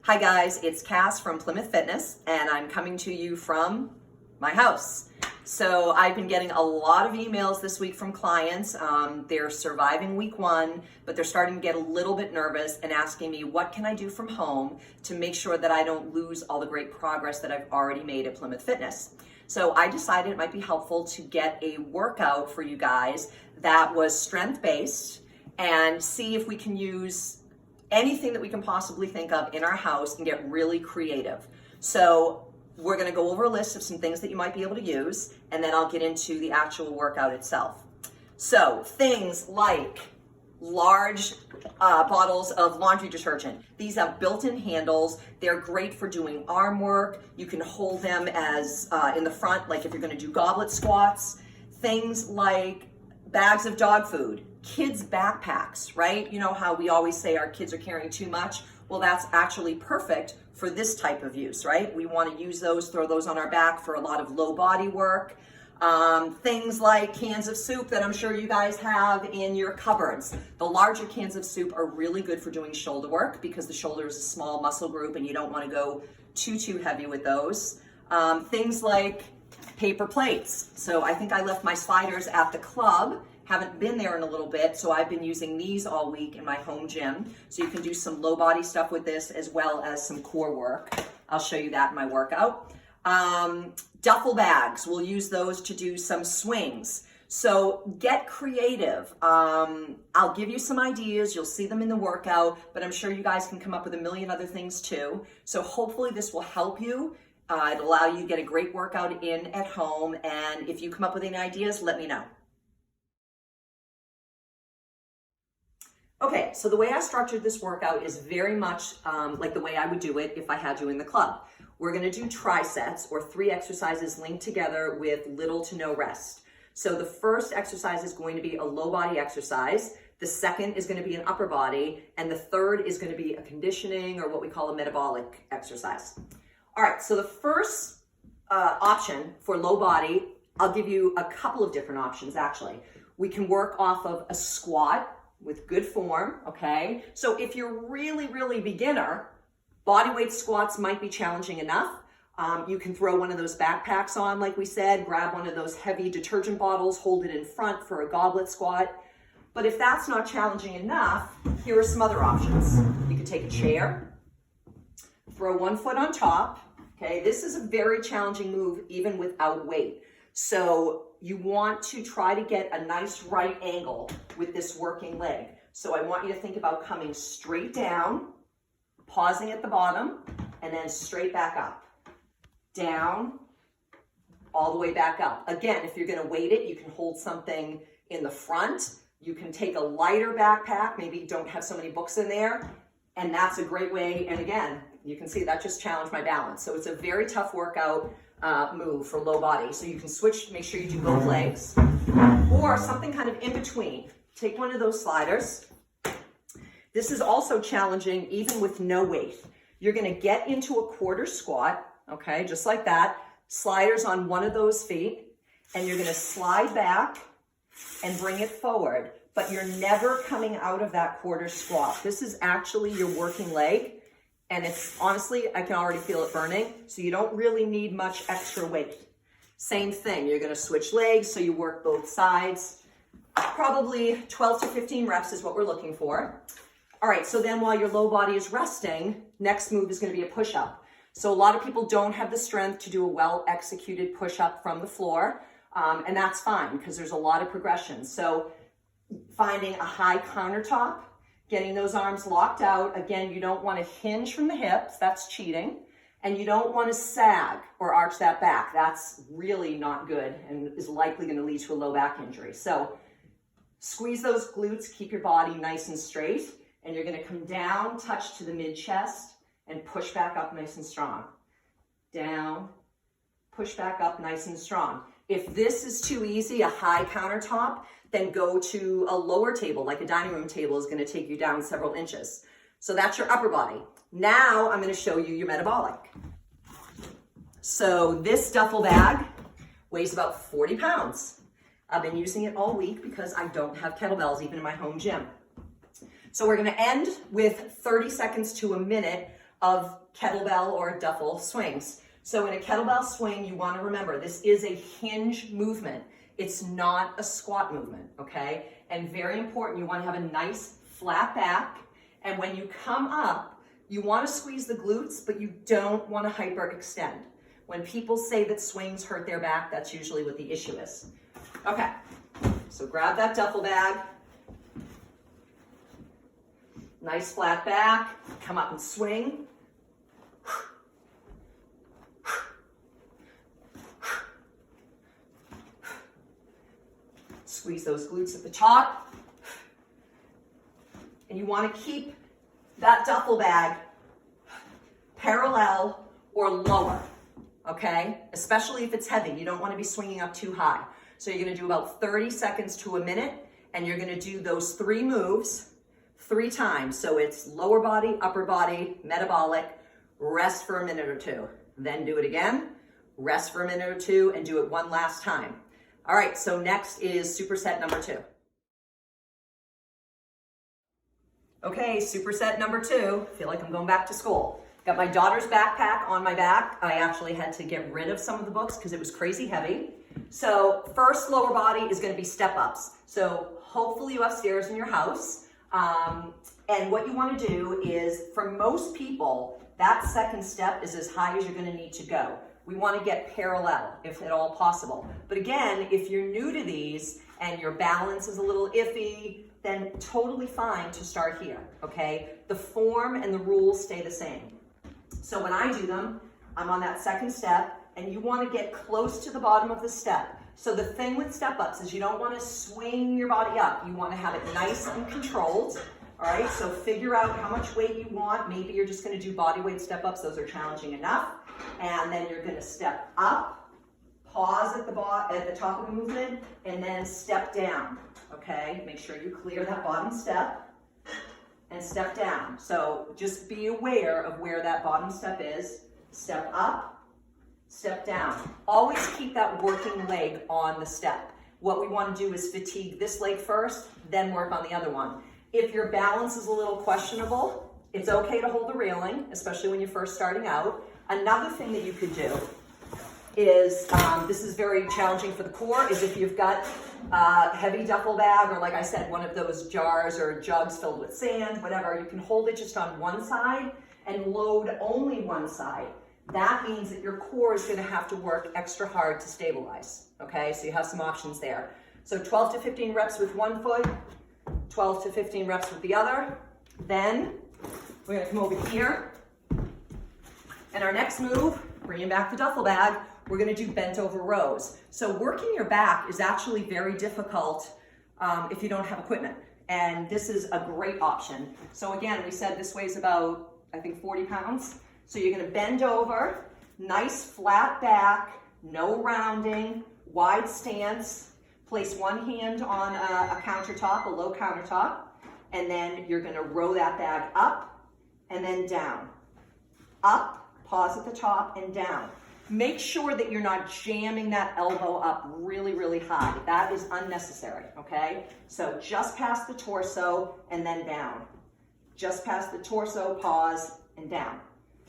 Hi guys, it's Cass from Plymouth Fitness, and I'm coming to you from my house. So I've been getting a lot of emails this week from clients. They're surviving week one, but they're starting to get a little bit nervous and asking me, what can I do from home to make sure that I don't lose all the great progress that I've already made at Plymouth Fitness? So I decided it might be helpful to get a workout for you guys that was strength-based and see if we can use anything that we can possibly think of in our house and get really creative. So we're gonna go over a list of some things that you might be able to use, and then I'll get into the actual workout itself. So things like large bottles of laundry detergent. These have built-in handles. They're great for doing arm work. You can hold them as in the front, like if you're gonna do goblet squats. Things like bags of dog food, kids' backpacks, right? You know how we always say our kids are carrying too much? Well, that's actually perfect for this type of use, right? We want to use those, throw those on our back for a lot of low body work. Things like cans of soup that I'm sure you guys have in your cupboards. The larger cans of soup are really good for doing shoulder work because the shoulder is a small muscle group and you don't want to go too heavy with those. Things like paper plates. So I think I left my sliders at the club. Haven't been there in a little bit, so I've been using these all week in my home gym. So you can do some low body stuff with this as well as some core work. I'll show you that in my workout. Duffel bags, we'll use those to do some swings. So get creative. I'll give you some ideas, you'll see them in the workout, but I'm sure you guys can come up with a million other things too. So hopefully this will help you. It'll allow you to get a great workout in at home, and if you come up with any ideas, let me know. Okay, so the way I structured this workout is very much like the way I would do it if I had you in the club. We're gonna do trisets, or 3 exercises linked together with little to no rest. So the first exercise is going to be a low body exercise. The second is gonna be an upper body. And the third is gonna be a conditioning, or what we call a metabolic exercise. All right, so the first option for low body, I'll give you a couple of different options actually. We can work off of a squat with good form, okay? So if you're really beginner, bodyweight squats might be challenging enough. You can throw one of those backpacks on, like we said, grab one of those heavy detergent bottles, hold it in front for a goblet squat. But if that's not challenging enough, here are some other options. You could take a chair, throw one foot on top, okay? This is a very challenging move even without weight. So you want to try to get a nice right angle with this working leg. So I want you to think about coming straight down, pausing at the bottom, and then straight back up. Down, all the way back up. Again, if you're gonna weight it, you can hold something in the front. You can take a lighter backpack, maybe don't have so many books in there, and that's a great way. And again, you can see that just challenged my balance. So it's a very tough workout move for low body. So you can switch, make sure you do both legs, or something kind of in between. Take one of those sliders. This is also challenging even with no weight. You're gonna get into a quarter squat, okay, just like that. Sliders on one of those feet, and you're gonna slide back and bring it forward, but you're never coming out of that quarter squat. This is actually your working leg. And it's honestly, I can already feel it burning. So you don't really need much extra weight. Same thing, you're gonna switch legs, so you work both sides. Probably 12 to 15 reps is what we're looking for. All right, so then while your low body is resting, next move is gonna be a push-up. So a lot of people don't have the strength to do a well-executed push-up from the floor, and that's fine because there's a lot of progression. So finding a high countertop, getting those arms locked out. Again, you don't want to hinge from the hips, that's cheating. And you don't want to sag or arch that back. That's really not good and is likely going to lead to a low back injury. So squeeze those glutes, keep your body nice and straight. And you're going to come down, touch to the mid-chest, and push back up nice and strong. Down, push back up nice and strong. If this is too easy, a high countertop, then go to a lower table, like a dining room table is gonna take you down several inches. So that's your upper body. Now I'm gonna show you your metabolic. So this duffel bag weighs about 40 pounds. I've been using it all week because I don't have kettlebells even in my home gym. So we're gonna end with 30 seconds to a minute of kettlebell or duffel swings. So in a kettlebell swing, you want to remember this is a hinge movement. It's not a squat movement, okay? And very important, you want to have a nice flat back. And when you come up, you want to squeeze the glutes, but you don't want to hyperextend. When people say that swings hurt their back, that's usually what the issue is. Okay, so grab that duffel bag. Nice flat back, come up and swing. Squeeze those glutes at the top. And you want to keep that duffel bag parallel or lower, okay? Especially if it's heavy. You don't want to be swinging up too high. So you're going to do about 30 seconds to a minute, and you're going to do those 3 moves 3 times. So it's lower body, upper body, metabolic, rest for a minute or 2. Then do it again, rest for a minute or 2, and do it one last time. All right, so next is superset number 2. Okay, superset number 2. Feel like I'm going back to school. Got my daughter's backpack on my back. I actually had to get rid of some of the books because it was crazy heavy. So first lower body is going to be step ups. So hopefully you have stairs in your house. And what you want to do is, for most people, that second step is as high as you're going to need to go. We want to get parallel, if at all possible. But again, if you're new to these and your balance is a little iffy, then totally fine to start here, okay? The form and the rules stay the same. So when I do them, I'm on that second step, and you want to get close to the bottom of the step. So the thing with step ups is you don't want to swing your body up. You want to have it nice and controlled, all right? So figure out how much weight you want. Maybe you're just going to do body weight step ups. Those are challenging enough. And then you're going to step up, pause at the top of the movement, and then step down, okay? Make sure you clear that bottom step and step down. So just be aware of where that bottom step is. Step up, step down. Always keep that working leg on the step. What we want to do is fatigue this leg first, then work on the other one. If your balance is a little questionable, it's okay to hold the railing, especially when you're first starting out. Another thing that you could do is, this is very challenging for the core, is if you've got a heavy duffel bag, or like I said, one of those jars or jugs filled with sand, whatever, you can hold it just on one side and load only one side. That means that your core is going to have to work extra hard to stabilize, okay? So you have some options there. So 12 to 15 reps with one foot, 12 to 15 reps with the other. Then we're going to come over here. And our next move, bringing back the duffel bag, we're going to do bent over rows. So working your back is actually very difficult if you don't have equipment. And this is a great option. So again, we said this weighs about, I think, 40 pounds. So you're going to bend over, nice flat back, no rounding, wide stance. Place one hand on a countertop, a low countertop, and then you're going to row that bag up and then down. Up. Pause at the top and down. Make sure that you're not jamming that elbow up really, really high. That is unnecessary, okay? So just past the torso and then down. Just past the torso, pause, and down.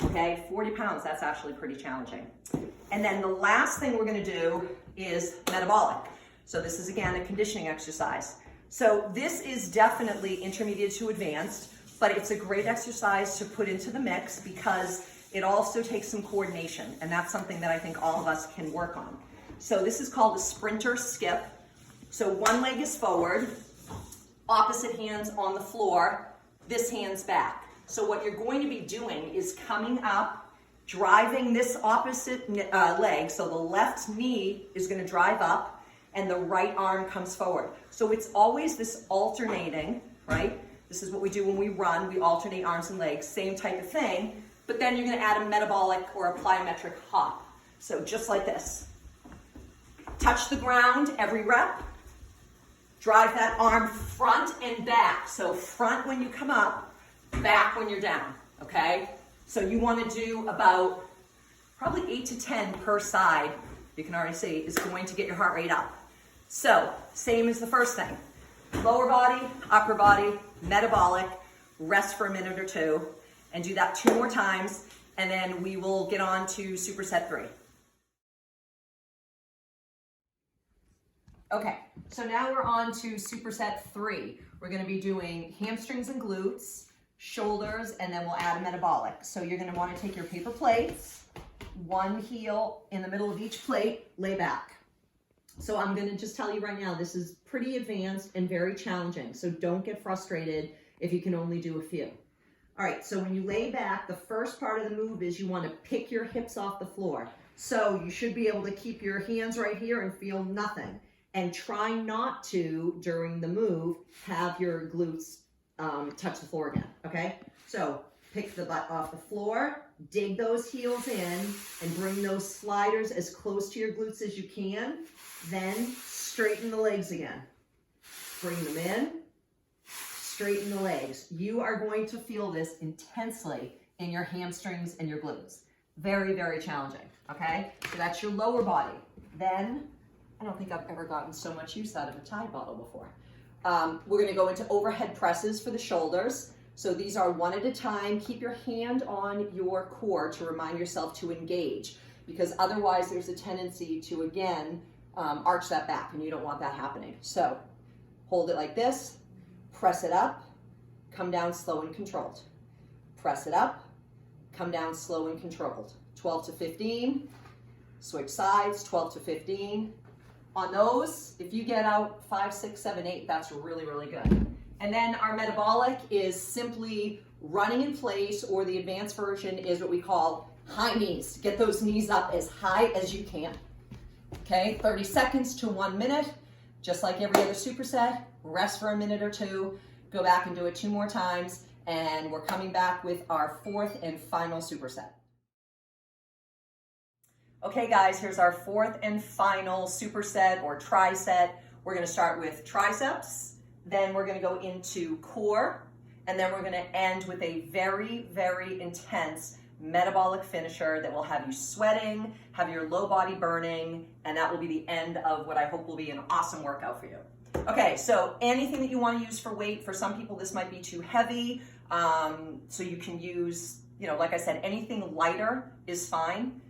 Okay, 40 pounds, that's actually pretty challenging. And then the last thing we're gonna do is metabolic. So this is, again, a conditioning exercise. So this is definitely intermediate to advanced, but it's a great exercise to put into the mix because it also takes some coordination, and that's something that I think all of us can work on. So this is called a sprinter skip. So one leg is forward, opposite hands on the floor, this hand's back. So what you're going to be doing is coming up, driving this opposite leg, so the left knee is going to drive up, and the right arm comes forward. So it's always this alternating, right? This is what we do when we run. We alternate arms and legs, same type of thing. But then you're going to add a metabolic or a plyometric hop. So just like this. Touch the ground every rep. Drive that arm front and back. So front when you come up, back when you're down, okay? So you want to do about probably 8 to 10 per side. You can already see is going to get your heart rate up. So same as the first thing. Lower body, upper body, metabolic, rest for a minute or two. and do that 2 more times, and then we will get on to superset 3. Okay, so now we're on to superset 3. We're gonna be doing hamstrings and glutes, shoulders, and then we'll add a metabolic. So you're gonna wanna take your paper plates, one heel in the middle of each plate, lay back. So I'm gonna just tell you right now, this is pretty advanced and very challenging. So don't get frustrated if you can only do a few. All right, so when you lay back, the first part of the move is you wanna pick your hips off the floor. So you should be able to keep your hands right here and feel nothing. And try not to, during the move, have your glutes touch the floor again, okay? So pick the butt off the floor, dig those heels in, and bring those sliders as close to your glutes as you can. Then straighten the legs again. Bring them in, straighten the legs. You are going to feel this intensely in your hamstrings and your glutes. Very, very challenging, okay? So that's your lower body. Then, I don't think I've ever gotten so much use out of a Tide bottle before. We're gonna go into overhead presses for the shoulders. So these are one at a time. Keep your hand on your core to remind yourself to engage, because otherwise there's a tendency to, again, arch that back, and you don't want that happening. So hold it like this, press it up, come down slow and controlled. Press it up, come down slow and controlled. 12 to 15, switch sides, 12 to 15. On those, if you get out 5, 6, 7, 8, that's really, really good. And then our metabolic is simply running in place, or the advanced version is what we call high knees. Get those knees up as high as you can. Okay, 30 seconds to 1 minute, just like every other superset. Rest for a minute or 2, go back and do it 2 more times, and we're coming back with our 4th and final superset. Okay guys, here's our 4th and final superset or triset. We're gonna start with triceps, then we're gonna go into core, and then we're gonna end with a very, very intense metabolic finisher that will have you sweating, have your low body burning, and that will be the end of what I hope will be an awesome workout for you. Okay, so anything that you wanna use for weight, for some people this might be too heavy, so you can use, like I said, anything lighter is fine.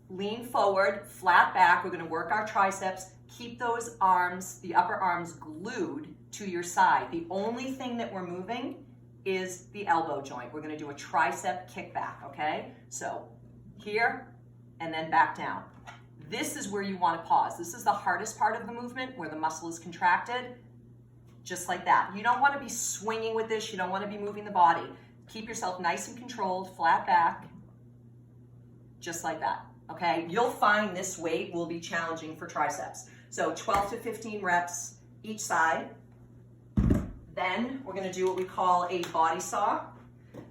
Lean forward, flat back. We're gonna work our triceps. Keep those arms, the upper arms, glued to your side. The only thing that we're moving is the elbow joint. We're gonna do a tricep kickback, okay? So here, and then back down. This is where you wanna pause. This is the hardest part of the movement, where the muscle is contracted, just like that. You don't wanna be swinging with this. You don't wanna be moving the body. Keep yourself nice and controlled, flat back, just like that. Okay, you'll find this weight will be challenging for triceps. So 12 to 15 reps each side. Then we're gonna do what we call a body saw.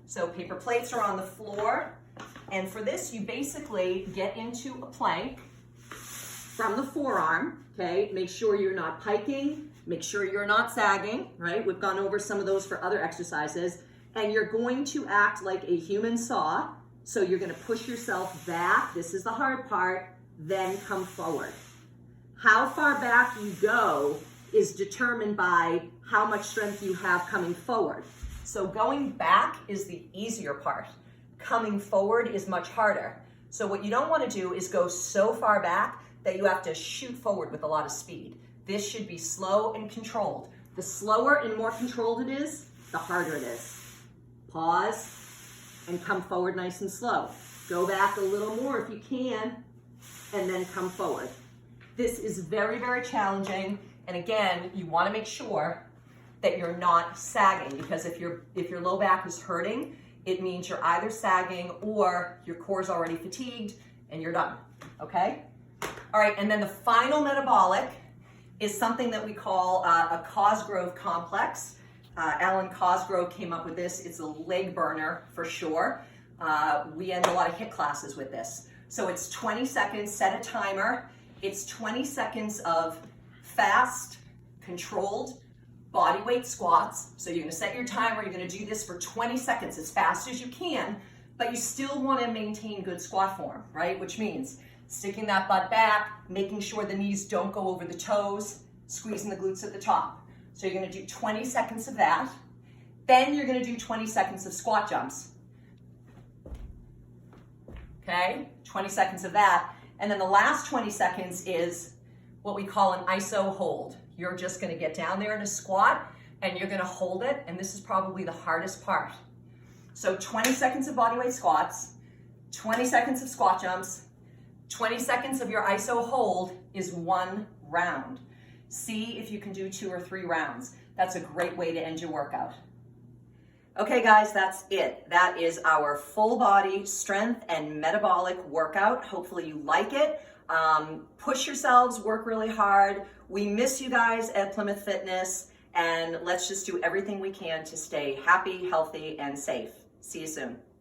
So paper plates are on the floor. And for this, you basically get into a plank from the forearm, okay? Make sure you're not piking, make sure you're not sagging, right? We've gone over some of those for other exercises. And you're going to act like a human saw. So you're gonna push yourself back, this is the hard part, then come forward. How far back you go is determined by how much strength you have coming forward. So going back is the easier part. Coming forward is much harder. So what you don't wanna do is go so far back that you have to shoot forward with a lot of speed. This should be slow and controlled. The slower and more controlled it is, the harder it is. Pause. And come forward nice and slow. Go back a little more if you can, and then come forward. This is very, very challenging. And again, you wanna make sure that you're not sagging, because if your low back is hurting, it means you're either sagging or your core's already fatigued and you're done, okay? All right, and then the final metabolic is something that we call a Cosgrove complex. Alan Cosgrove came up with this. It's a leg burner for sure. We end a lot of HIIT classes with this. So it's 20 seconds, set a timer. It's 20 seconds of fast, controlled body weight squats. So you're gonna set your timer, you're gonna do this for 20 seconds as fast as you can, but you still wanna maintain good squat form, right? Which means sticking that butt back, making sure the knees don't go over the toes, squeezing the glutes at the top. So you're gonna do 20 seconds of that. Then you're gonna do 20 seconds of squat jumps. okay? 20 seconds of that. And then the last 20 seconds is what we call an iso hold. You're just gonna get down there in a squat and you're gonna hold it, and this is probably the hardest part. So 20 seconds of bodyweight squats, 20 seconds of squat jumps, 20 seconds of your iso hold is 1 round. See if you can do 2 or 3 rounds. That's a great way to end your workout. Okay guys, that's it. That is our full body strength and metabolic workout. Hopefully you like it. Push yourselves, work really hard. We miss you guys at Plymouth Fitness, and let's just do everything we can to stay happy, healthy, and safe. See you soon.